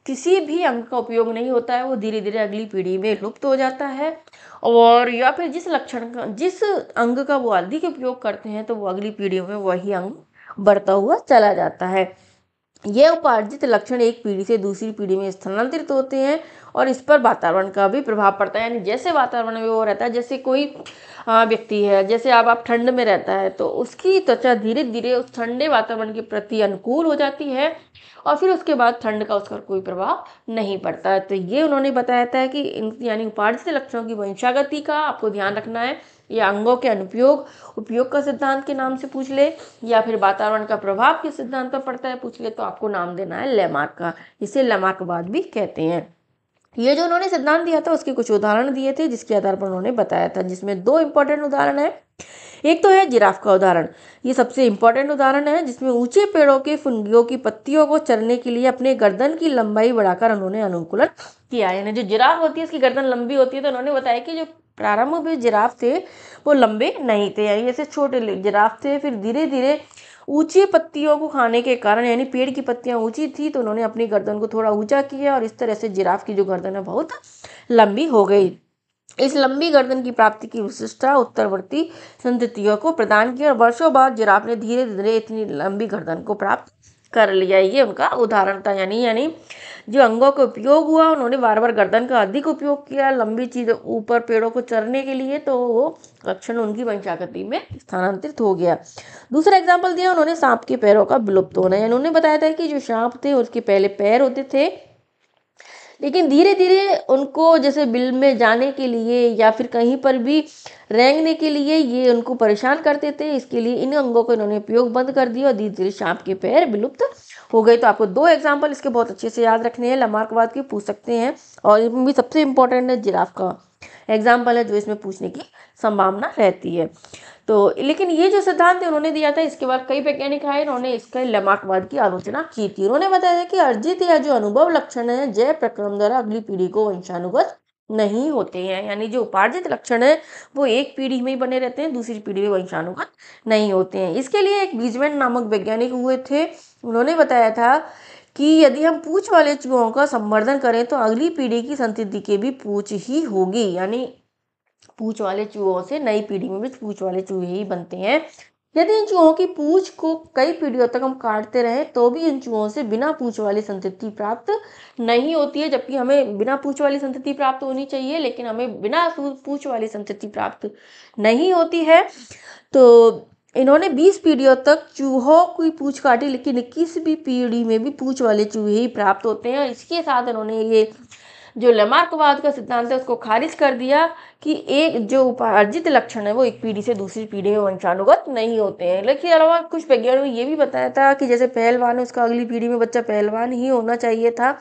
किसी भी अंग का उपयोग नहीं होता है, वो धीरे धीरे अगली पीढ़ी में लुप्त हो जाता है। और या फिर जिस अंग का वो अधिक उपयोग करते हैं तो वो अगली पीढ़ियों में वही अंग बढ़ता हुआ चला जाता है। ये उपार्जित लक्षण एक पीढ़ी से दूसरी पीढ़ी में स्थानांतरित होते हैं और इस पर वातावरण का भी प्रभाव पड़ता है। यानी जैसे वातावरण में वो रहता है, जैसे कोई व्यक्ति है, जैसे आप ठंड में रहता है तो उसकी त्वचा धीरे धीरे उस ठंडे वातावरण के प्रति अनुकूल हो जाती है और फिर उसके बाद ठंड का उसका कोई प्रभाव नहीं पड़ता है। तो ये उन्होंने बताया था कि यानी उपार्जित लक्षणों की वंशागति का आपको ध्यान रखना है। या अंगों के अनुपयोग उपयोग का सिद्धांत के नाम से पूछ ले, या फिर वातावरण का प्रभाव के सिद्धांत पर पड़ता है पूछ ले, तो आपको नाम देना है लेमार्क का। इसे लेमार्कवाद भी कहते हैं। ये जो उन्होंने सिद्धांत दिया था उसके कुछ उदाहरण दिए थे जिसके आधार पर उन्होंने बताया था, जिसमें दो इंपॉर्टेंट उदाहरण है। एक तो है जिराफ का उदाहरण, ये सबसे इंपॉर्टेंट उदाहरण है जिसमें ऊंचे पेड़ों के फुनगियों की पत्तियों को चरने के लिए अपने गर्दन की लंबाई बढ़ाकर उन्होंने अनुकूलन किया। यानी जो जिराफ होती है उसकी गर्दन लंबी होती है, तो उन्होंने बताया कि जो प्रारंभ में जिराफ थे वो लंबे नहीं थे, यानी जैसे छोटे जिराफ थे, फिर धीरे धीरे ऊंची पत्तियों को खाने के कारण, यानी पेड़ की पत्तियां ऊंची थी तो उन्होंने अपनी गर्दन को थोड़ा ऊंचा किया और इस तरह से जिराफ की जो गर्दन है बहुत लंबी हो गई। इस लंबी गर्दन की प्राप्ति की विशिष्टता उत्तरवर्ती संततियों को प्रदान की और वर्षों बाद जिराफ ने धीरे धीरे इतनी लंबी गर्दन को प्राप्त कर लिया। ये उनका उदाहरण था। यानी जो अंगों का उपयोग हुआ, उन्होंने बार बार गर्दन का अधिक उपयोग किया लंबी चीज़ों ऊपर पेड़ों को चरने के लिए, तो वो लक्षण उनकी वंशागति में स्थानांतरित हो गया। दूसरा एग्जाम्पल दिया उन्होंने सांप के पैरों का विलुप्त होना। यानी उन्होंने बताया था कि जो सांप थे उसके पहले पैर होते थे, लेकिन धीरे धीरे उनको जैसे बिल में जाने के लिए या फिर कहीं पर भी रेंगने के लिए ये उनको परेशान करते थे, इसके लिए इन अंगों को इन्होंने उपयोग बंद कर दिया और धीरे धीरे सांप के पैर विलुप्त हो गए। तो आपको दो एग्जाम्पल इसके बहुत अच्छे से याद रखने हैं, लमार्कवाद के पूछ सकते हैं, और इसमें भी सबसे इंपॉर्टेंट है जिराफ का एग्जाम्पल है जो इसमें पूछने की संभावना रहती है। तो लेकिन ये जो सिद्धांत उन्होंने दिया था, इसके बाद कई वैज्ञानिक आए, इन्होंने इसके लमार्कवाद की आलोचना की थी। उन्होंने बताया कि अर्जित या जो अनुभव लक्षण है जैव प्रक्रम द्वारा अगली पीढ़ी को वंशानुगत नहीं होते हैं। यानी जो उपार्जित लक्षण है वो एक पीढ़ी में ही बने रहते हैं, दूसरी पीढ़ी में वंशानुगत नहीं होते हैं। इसके लिए एक बीजमैन नामक वैज्ञानिक हुए थे, उन्होंने बताया था कि यदि हम पूंछ वाले चूहों का संवर्धन करें तो अगली पीढ़ी की संतति के भी पूंछ ही होगी। यानी पूंछ वाले चूहों से नई पीढ़ी में भी पूंछ वाले चूहे ही बनते हैं। यदि इन चूहों की पूंछ को कई पीढ़ियों तक हम काटते रहे तो भी इन चूहों से बिना पूंछ वाली संतति प्राप्त नहीं होती है, जबकि हमें बिना पूंछ वाली संतति प्राप्त होनी चाहिए, लेकिन हमें बिना पूंछ वाली संतति प्राप्त नहीं होती है। तो इन्होंने 20 पीढ़ियों तक चूहों की पूंछ काटी, लेकिन 21वीं पीढ़ी में भी पूंछ वाले चूहे ही प्राप्त होते हैं। इसके साथ इन्होंने ये जो लमार्कवाद का सिद्धांत है उसको खारिज कर दिया कि एक जो उपार्जित लक्षण है वो एक पीढ़ी से दूसरी पीढ़ी में वंशानुगत नहीं होते हैं। लेकिन अलावा कुछ वैज्ञानिकों ने ये भी बताया था कि जैसे पहलवान है उसका अगली पीढ़ी में बच्चा पहलवान ही होना चाहिए था।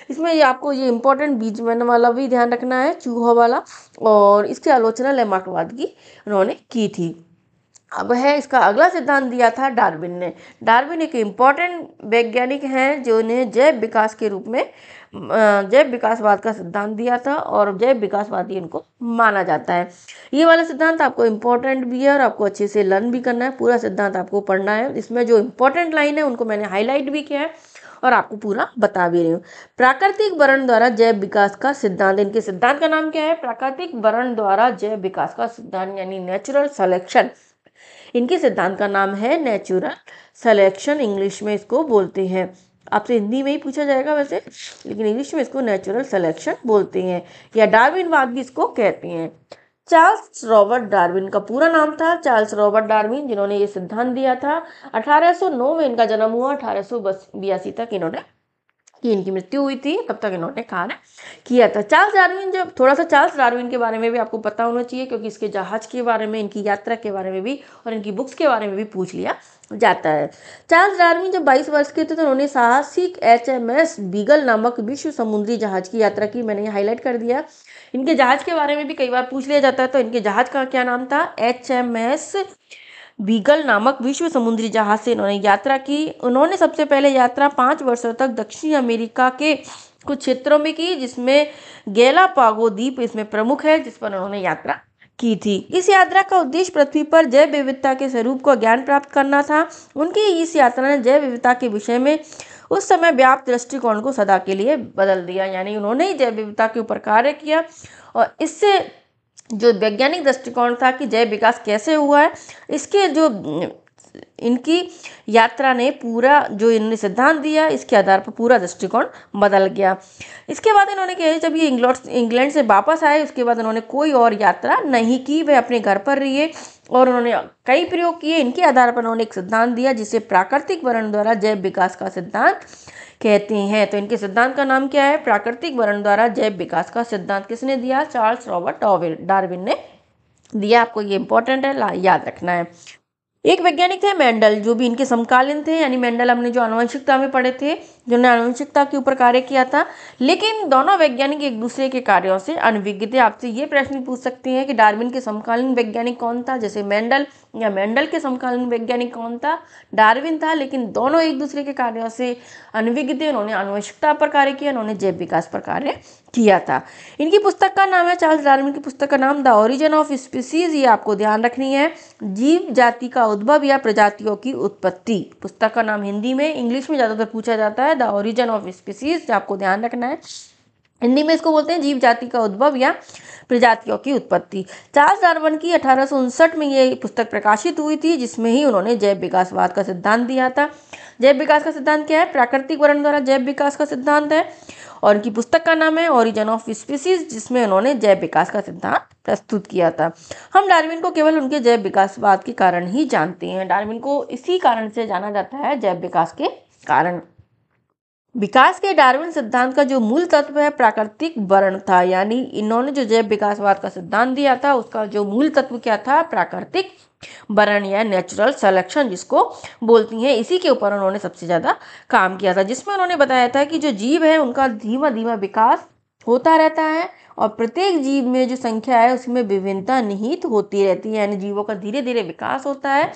इसमें ये आपको ये इंपॉर्टेंट बीजमैन वाला भी ध्यान रखना है, चूहों वाला, और इसकी आलोचना लमार्कवाद की उन्होंने की थी। अब है इसका अगला सिद्धांत दिया था डार्विन ने। डार्विन एक इम्पॉर्टेंट वैज्ञानिक हैं जो ने जैव विकास के रूप में जैव विकासवाद का सिद्धांत दिया था और जैव विकासवादी इनको माना जाता है। ये वाला सिद्धांत आपको इम्पोर्टेंट भी है और आपको अच्छे से लर्न भी करना है, पूरा सिद्धांत आपको पढ़ना है। इसमें जो इम्पोर्टेंट लाइन है उनको मैंने हाईलाइट भी किया है और आपको पूरा बता भी रही हूँ। प्राकृतिक वर्ण द्वारा जैव विकास का सिद्धांत, इनके सिद्धांत का नाम क्या है? प्राकृतिक वर्ण द्वारा जैव विकास का सिद्धांत, यानी नेचुरल सिलेक्शन। इनके सिद्धांत का नाम है नेचुरल सिलेक्शन, इंग्लिश में इसको बोलते हैं। आपसे हिंदी में ही पूछा जाएगा वैसे, लेकिन इंग्लिश में इसको नेचुरल सिलेक्शन बोलते हैं या डार्विनवाद भी इसको कहते हैं। चार्ल्स रॉबर्ट डार्विन का पूरा नाम था चार्ल्स रॉबर्ट डार्विन, जिन्होंने ये सिद्धांत दिया था। 1809 में इनका जन्म हुआ, 1882 तक इन्होंने कि इनकी मृत्यु हुई थी, तब तक इन्होंने कार्य किया था। चार्ल्स डार्विन, जब थोड़ा सा चार्ल्स डार्विन के बारे में भी आपको पता होना चाहिए क्योंकि इसके जहाज के बारे में, इनकी यात्रा के बारे में भी और इनकी बुक्स के बारे में भी पूछ लिया जाता है। चार्ल्स डार्विन जब 22 वर्ष के थे तो उन्होंने साहसिक HMS बीगल नामक विश्व समुद्री जहाज की यात्रा की। मैंने ये हाईलाइट कर दिया। इनके जहाज के बारे में भी कई बार पूछ लिया जाता है, तो इनके जहाज का क्या नाम था? HMS बीगल नामक विश्व समुद्री जहाज से इन्होंने यात्रा की। उन्होंने सबसे पहले यात्रा 5 वर्षों तक दक्षिण अमेरिका के कुछ क्षेत्रों में की, जिसमें गैलापागो द्वीप इसमें प्रमुख है, जिस पर उन्होंने यात्रा की थी। इस यात्रा का उद्देश्य पृथ्वी पर जैव विविधता के स्वरूप का ज्ञान प्राप्त करना था। उनकी इस यात्रा ने जैव विविधता के विषय में उस समय व्याप्त दृष्टिकोण को सदा के लिए बदल दिया। यानी उन्होंने जैव विविधता के ऊपर कार्य किया और इससे जो वैज्ञानिक दृष्टिकोण था कि जैव विकास कैसे हुआ है, इसके जो इनकी यात्रा ने पूरा जो इन्होंने सिद्धांत दिया, इसके आधार पर पूरा दृष्टिकोण बदल गया। इसके बाद इन्होंने कहा जब ये इंग्लैंड से वापस आए उसके बाद उन्होंने कोई और यात्रा नहीं की, वे अपने घर पर रहे और उन्होंने कई प्रयोग किए। इनके आधार पर उन्होंने एक सिद्धांत दिया जिसे प्राकृतिक वर्ण द्वारा जैव विकास का सिद्धांत कहते हैं। तो इनके सिद्धांत का नाम क्या है? प्राकृतिक वर्ण द्वारा जैव विकास का सिद्धांत। किसने दिया? चार्ल्स रॉबर्ट डार्विन ने दिया। आपको ये इंपॉर्टेंट है, याद रखना है। एक वैज्ञानिक थे मेंडल, जो भी इनके समकालीन थे, यानी मेंडल हमने जो आनुवंशिकता में पढ़े थे, जिन्होंने आनुवंशिकता के ऊपर कार्य किया था। लेकिन दोनों वैज्ञानिक एक दूसरे के कार्यों से अनभिज्ञ थे। आपसे ये प्रश्न पूछ सकते हैं कि डार्विन के समकालीन वैज्ञानिक कौन था, जैसे मेंडल, या मेंडल के समकालीन वैज्ञानिक कौन था, डार्विन था। लेकिन दोनों एक दूसरे के कार्यों से अनभिज्ञ थे। उन्होंने आनुवंशिकता पर कार्य किया, उन्होंने जैव विकास पर कार्य किया था। इनकी पुस्तक का नाम है, चार्ल्स डार्विन की पुस्तक का नाम द ओरिजिन ऑफ स्पीसीज। ये आपको ध्यान रखनी है, जीव जाति का उद्भव या प्रजातियों की उत्पत्ति। पुस्तक का नाम हिंदी में, इंग्लिश में ज़्यादातर पूछा जाता है द ओरिजिन ऑफ स्पीसीज, आपको ध्यान रखना है। हिंदी में इसको बोलते हैं जीव जाति का उद्भव या प्रजातियों की उत्पत्ति। चार्ल्स डार्विन की 1859 में ये पुस्तक प्रकाशित हुई थी, जिसमें ही उन्होंने जैव विकासवाद का सिद्धांत दिया था। जैव विकास का सिद्धांत क्या है? प्राकृतिक वर्ण द्वारा जैव विकास का सिद्धांत है। और उनकी पुस्तक का नाम है ओरिजिन ऑफ स्पीसीज, जिसमें उन्होंने जैव विकास का सिद्धांत प्रस्तुत किया था। हम डार्विन को केवल उनके जैव विकासवाद के कारण ही जानते हैं। डार्विन को इसी कारण से जाना जाता है, जैव विकास के कारण। विकास के डार्विन सिद्धांत का जो मूल तत्व है प्राकृतिक वर्ण था, यानी इन्होंने जो जैव विकासवाद का सिद्धांत दिया था उसका जो मूल तत्व क्या था? प्राकृतिक वर्ण या नेचुरल सिलेक्शन जिसको बोलती हैं। इसी के ऊपर उन्होंने सबसे ज़्यादा काम किया था, जिसमें उन्होंने बताया था कि जो जीव है उनका धीमा धीमा विकास होता रहता है, और प्रत्येक जीव में जो संख्या है उसमें विभिन्नता निहित होती रहती है, यानी जीवों का धीरे धीरे विकास होता है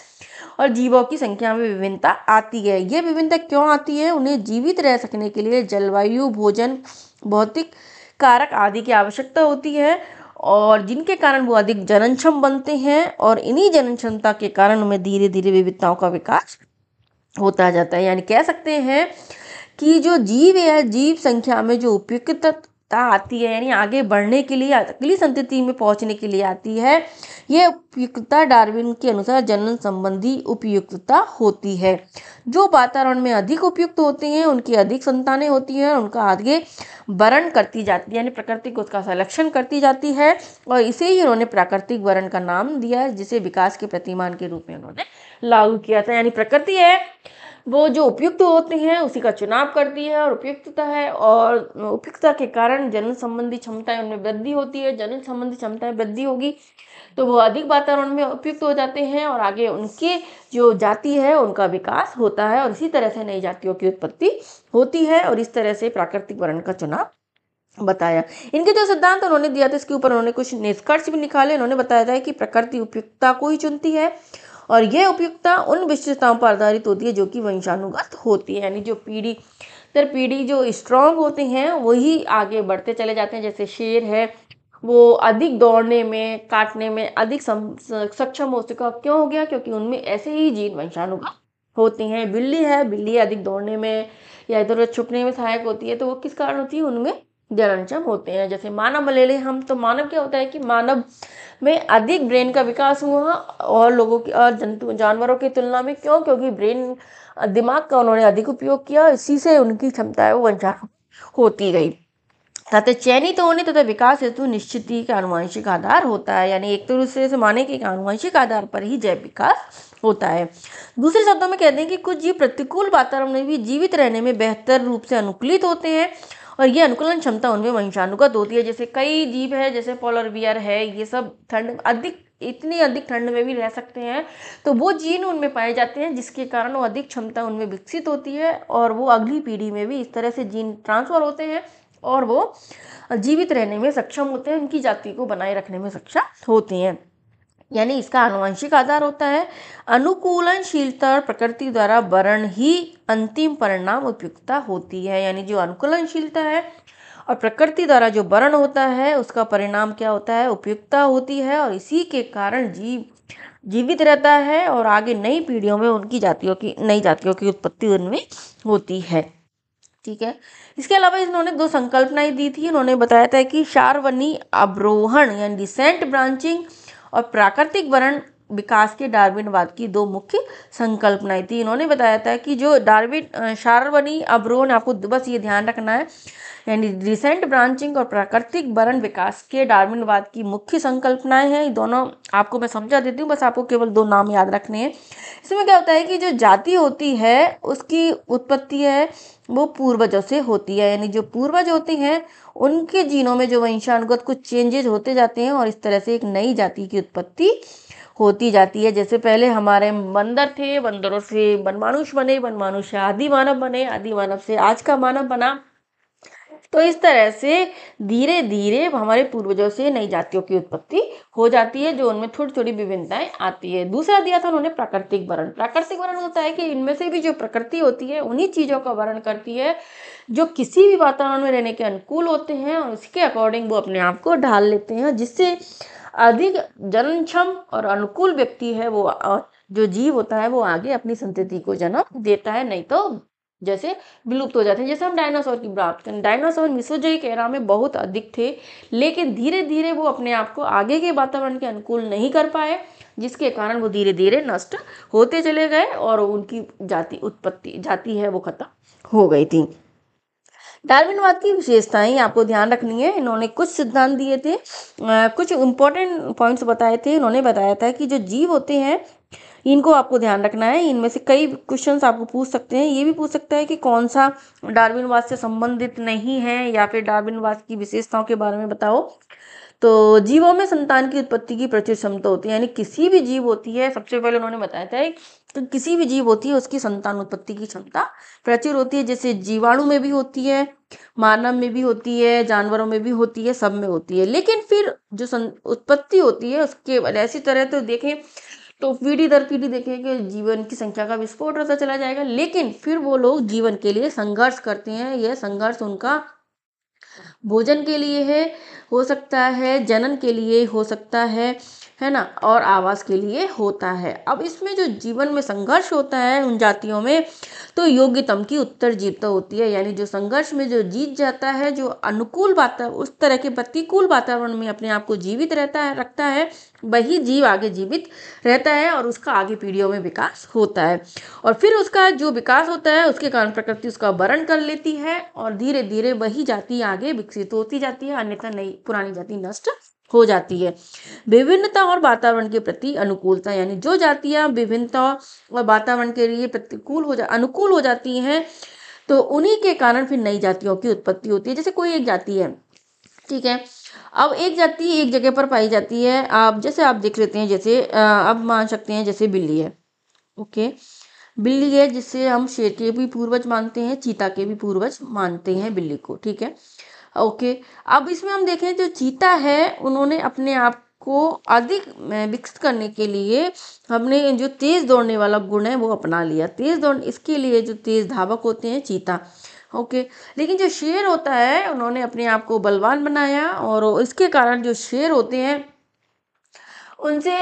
और जीवों की संख्या में विभिन्नता आती है। ये विभिन्नता क्यों आती है? उन्हें जीवित रह सकने के लिए जलवायु, भोजन, भौतिक कारक आदि की आवश्यकता होती है, और जिनके कारण वो अधिक जननक्षम बनते हैं, और इन्हीं जनन क्षमता के कारण उनमें धीरे धीरे विविधताओं का विकास होता जाता है। यानी कह सकते हैं कि जो जीव है, जीव संख्या में जो उपयुक्तता आती है, यानी आगे बढ़ने के लिए, अगली संतति में पहुंचने के लिए आती है, यह उपयुक्तता डार्विन के अनुसार जनन संबंधी उपयुक्तता होती है। जो वातावरण में अधिक उपयुक्त होते हैं उनकी अधिक संतानें होती हैं, उनका आगे वर्ण करती जाती है, यानी प्रकृति को उसका सलेक्शन करती जाती है, और इसे ही उन्होंने प्राकृतिक वर्ण का नाम दिया है, जिसे विकास के प्रतिमान के रूप में उन्होंने लागू किया था। यानी प्रकृति है वो जो उपयुक्त होते हैं उसी का चुनाव करती है, और उपयुक्तता है, और उपयुक्तता के कारण जनन संबंधी क्षमताएं उनमें वृद्धि होती है। जनन संबंधी क्षमताएं वृद्धि होगी तो वो अधिक वातावरण में उपयुक्त हो जाते हैं, और आगे उनके जो जाति है उनका विकास होता है, और इसी तरह से नई जातियों की उत्पत्ति होती है। और इस तरह से प्राकृतिक वर्ण का चुनाव बताया। इनके जो सिद्धांत उन्होंने दिया था इसके ऊपर उन्होंने कुछ निष्कर्ष भी निकाले। उन्होंने बताया था कि प्रकृति उपयुक्तता को ही चुनती है, और यह उपयुक्तता उन विशेषताओं पर आधारित होती है जो कि वंशानुगत होती है, यानी जो पीढ़ी दर पीढ़ी जो स्ट्रांग होते हैं वही आगे बढ़ते चले जाते हैं। जैसे शेर है, वो अधिक दौड़ने में, काटने में अधिक सक्षम हो चुका। क्यों हो गया? क्योंकि उनमें ऐसे ही जीन वंशानुगत होते हैं। बिल्ली है, बिल्ली अधिक दौड़ने में या इधर उधर छुपने में सहायक होती है, तो वो किस कारण होती है? उनमें जननक्षम होते हैं। जैसे मानव ले लें हम, तो मानव क्या होता है कि मानव में अधिक ब्रेन का विकास हुआ और लोगों की और जानवरों की तुलना में। क्यों? क्योंकि ब्रेन, दिमाग का उन्होंने अधिक उपयोग किया, इसी से उनकी क्षमता है वो वंशानुगत होती गई। तथा चयनित होने तथा विकास हेतु निश्चित ही का आनुवंशिक आधार होता है, यानी एक दूसरे से माने कि आनुवंशिक आधार पर ही जैव विकास होता है। दूसरे शब्दों में कहते हैं कि कुछ जीव प्रतिकूल वातावरण में भी जीवित रहने में बेहतर रूप से अनुकूलित होते हैं, और ये अनुकूलन क्षमता उनमें वंशानुगत होती है। जैसे कई जीव है, जैसे पोलर बियर है, ये सब ठंड इतनी अधिक ठंड में भी रह सकते हैं, तो वो जीन उनमें पाए जाते हैं जिसके कारण वो अधिक क्षमता उनमें विकसित होती है, और वो अगली पीढ़ी में भी इस तरह से जीन ट्रांसफर होते हैं, और वो जीवित रहने में सक्षम होते हैं, उनकी जाति को बनाए रखने में सक्षम होते हैं। यानी इसका आनुवंशिक आधार होता है। अनुकूलनशीलता और प्रकृति द्वारा वर्ण ही अंतिम परिणाम उपयुक्तता होती है। यानी जो अनुकूलनशीलता है और प्रकृति द्वारा जो वर्ण होता है उसका परिणाम क्या होता है? उपयुक्तता होती है, और इसी के कारण जीव जीवित रहता है, और आगे नई पीढ़ियों में उनकी नई जातियों की उत्पत्ति उनमें होती है। ठीक है। इसके अलावा इन्होंने दो संकल्पनाएं दी थी। इन्होंने बताया था कि शार्वनी अवरोहण यानी डिसेंट ब्रांचिंग और प्राकृतिक वर्ण विकास के डार्विनवाद की दो मुख्य संकल्पनाएं थी। इन्होंने बताया था कि जो शार्वनी अवरोहण, आपको बस ये ध्यान रखना है, यानी डिसेंट ब्रांचिंग और प्राकृतिक वर्ण विकास के डार्विनवाद की मुख्य संकल्पनाएं हैं। दोनों आपको मैं समझा देती हूँ, बस आपको केवल दो नाम याद रखने हैं। इसमें क्या होता है कि जो जाति होती है उसकी उत्पत्ति है वो पूर्वजों से होती है, यानी जो पूर्वज होते हैं उनके जीनों में जो वंशानुगत कुछ चेंजेस होते जाते हैं, और इस तरह से एक नई जाति की उत्पत्ति होती जाती है। जैसे पहले हमारे बंदर थे, बंदरों से बनमानुष बने, बनमानुष से आदि मानव बने, आदि मानव से आज का मानव बना। तो इस तरह से धीरे धीरे हमारे पूर्वजों से नई जातियों की उत्पत्ति हो जाती है, जो उनमें थोड़ी थोड़ी विभिन्नताएं आती है। दूसरा दिया था उन्होंने प्राकृतिक वर्ण। प्राकृतिक वर्ण होता है कि इनमें से भी जो प्रकृति होती है उन्हीं चीजों का वर्ण करती है जो किसी भी वातावरण में रहने के अनुकूल होते हैं, और उसके अकॉर्डिंग वो अपने आप को ढाल लेते हैं, जिससे अधिक जननक्षम और अनुकूल व्यक्ति है वो जो जीव होता है वो आगे अपनी संतति को जन्म देता है, नहीं तो जैसे विलुप्त हो जाते हैं। जैसे हम डायनासोर की बात करें, डायनासोर मेसोजोइक एरा में बहुत अधिक थे, लेकिन धीरे धीरे वो अपने आप को आगे के वातावरण के अनुकूल नहीं कर पाए, जिसके कारण वो धीरे धीरे नष्ट होते चले गए और उनकी जाति है वो खत्म हो गई थी। डार्विनवाद की विशेषताएं आपको ध्यान रखनी है। इन्होंने कुछ सिद्धांत दिए थे, कुछ इंपॉर्टेंट पॉइंट्स बताए थे। इन्होंने बताया था कि जो जीव होते हैं इनको आपको ध्यान रखना है। इनमें से कई क्वेश्चंस आपको पूछ सकते हैं। ये भी पूछ सकता है कि कौन सा डार्विनवाद से संबंधित नहीं है, या फिर डार्विनवाद की विशेषताओं के बारे में बताओ। तो जीवों में संतान की उत्पत्ति की प्रचुर क्षमता होती है, यानी किसी भी जीव होती है, सबसे पहले उन्होंने बताया था कि किसी भी जीव होती है उसकी संतान उत्पत्ति की क्षमता प्रचुर होती है। जैसे जीवाणु में भी होती है, मानव में भी होती है, जानवरों में भी होती है, सब में होती है। लेकिन फिर जो उत्पत्ति होती है उसके ऐसी तरह तो देखें तो पीढ़ी दर पीढ़ी देखें कि जीवन की संख्या का विस्फोट होता चला जाएगा, लेकिन फिर वो लोग जीवन के लिए संघर्ष करते हैं। यह संघर्ष उनका भोजन के लिए है, हो सकता है जनन के लिए हो सकता है ना, और आवास के लिए होता है। अब इसमें जो जीवन में संघर्ष होता है उन जातियों में, तो योग्यतम की उत्तरजीविता होती है, यानी जो संघर्ष में जो जीत जाता है, जो अनुकूल वातावरण उस तरह के प्रतिकूल वातावरण में अपने आप को जीवित रखता है, वही जीव आगे जीवित रहता है और उसका आगे पीढ़ियों में विकास होता है। और फिर उसका जो विकास होता है उसके कारण प्रकृति उसका वरण कर लेती है और धीरे धीरे वही जाति आगे विकसित होती जाती है, अन्यथा नई पुरानी जाति नष्ट हो जाती है। विभिन्नता और वातावरण के प्रति अनुकूलता, यानी जो जातियां विभिन्नता और वातावरण के लिए अनुकूल हो जाती हैं, तो उन्हीं के कारण फिर नई जातियों की उत्पत्ति होती है। जैसे कोई एक जाति है, ठीक है, अब एक जाति एक जगह पर पाई जाती है। आप जैसे आप देख लेते हैं, जैसे अब मान सकते हैं जैसे बिल्ली है, ओके, बिल्ली है जिससे हम शेर के भी पूर्वज मानते हैं, चीता के भी पूर्वज मानते हैं बिल्ली को, ठीक है, ओके। अब इसमें हम देखें जो चीता है उन्होंने अपने आप को अधिक विकसित करने के लिए हमने जो तेज दौड़ने वाला गुण है वो अपना लिया। तेज दौड़ इसके लिए जो तेज धावक होते हैं चीता, ओके। लेकिन जो शेर होता है उन्होंने अपने आप को बलवान बनाया, और इसके कारण जो शेर होते हैं उनसे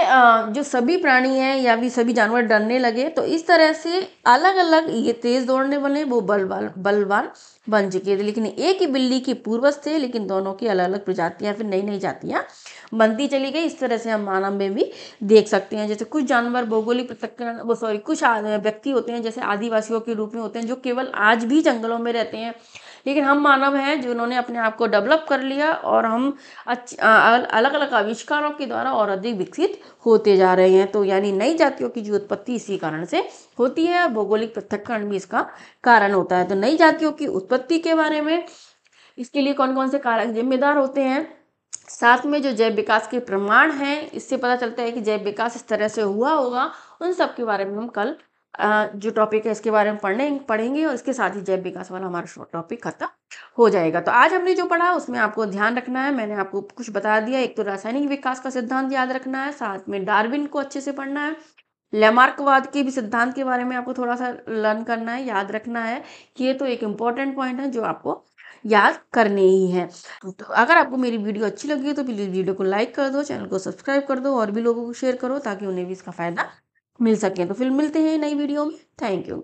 जो सभी प्राणी हैं या भी सभी जानवर डरने लगे। तो इस तरह से अलग अलग ये तेज दौड़ने वाले वो बलवान बन चुके थे, लेकिन एक ही बिल्ली के पूर्वज थे, लेकिन दोनों की अलग अलग प्रजातियां फिर नई नई जातियां बनती चली गई। इस तरह से हम मानव में भी देख सकते हैं। जैसे कुछ जानवर भौगोलिक पृथक्करण कुछ व्यक्ति होते हैं जैसे आदिवासियों के रूप में होते हैं, जो केवल आज भी जंगलों में रहते हैं, लेकिन हम मानव हैं जिन्होंने अपने आप को डेवलप कर लिया और हम अलग अलग आविष्कारों के द्वारा और अधिक विकसित होते जा रहे हैं। तो यानी नई जातियों की जो उत्पत्ति इसी कारण से होती है, भौगोलिक पृथक्करण भी इसका कारण होता है। तो नई जातियों की उत्पत्ति के बारे में, इसके लिए कौन कौन से कारक जिम्मेदार होते हैं, साथ में जो जैव विकास के प्रमाण हैं, इससे पता चलता है कि जैव विकास इस तरह से हुआ होगा, उन सब के बारे में हम कल जो टॉपिक है इसके बारे में पढ़ेंगे, और इसके साथ ही जैव विकास वाला हमारा टॉपिक खत्म हो जाएगा। तो आज हमने जो पढ़ा उसमें आपको ध्यान रखना है, मैंने आपको कुछ बता दिया। एक तो रासायनिक विकास का सिद्धांत याद रखना है, साथ में डार्विन को अच्छे से पढ़ना है, लैमार्कवाद के भी सिद्धांत के बारे में आपको थोड़ा सा लर्न करना है, याद रखना है कि ये तो एक इम्पॉर्टेंट पॉइंट है जो आपको याद करने ही है। तो अगर आपको मेरी वीडियो अच्छी लगी है तो प्लीज़ वीडियो को लाइक कर दो, चैनल को सब्सक्राइब कर दो और भी लोगों को शेयर करो ताकि उन्हें भी इसका फ़ायदा मिल सके। तो फिर मिलते हैं नई वीडियो में। Thank you.